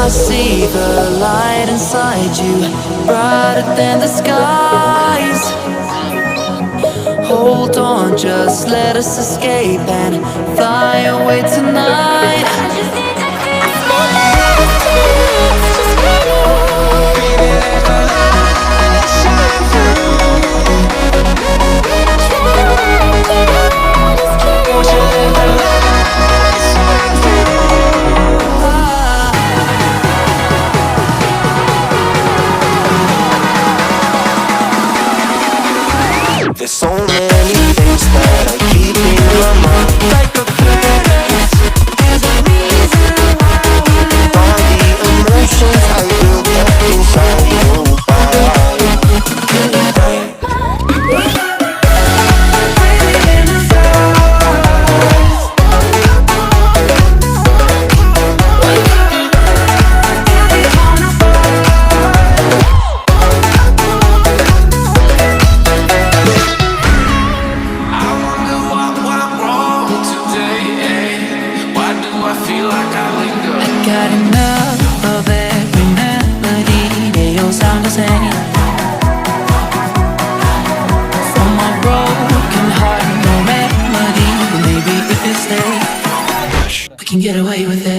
I see the light inside you, brighter than the skies. Hold on, just let us escape and fly away tonight. There's so many things that I keep in my mind, like a parent. There's a reason why we live. All the emotions I built up inside you. Got enough of every melody, they all sound the same. From my broken heart, no remedy. But maybe if you stay, we can get away with it.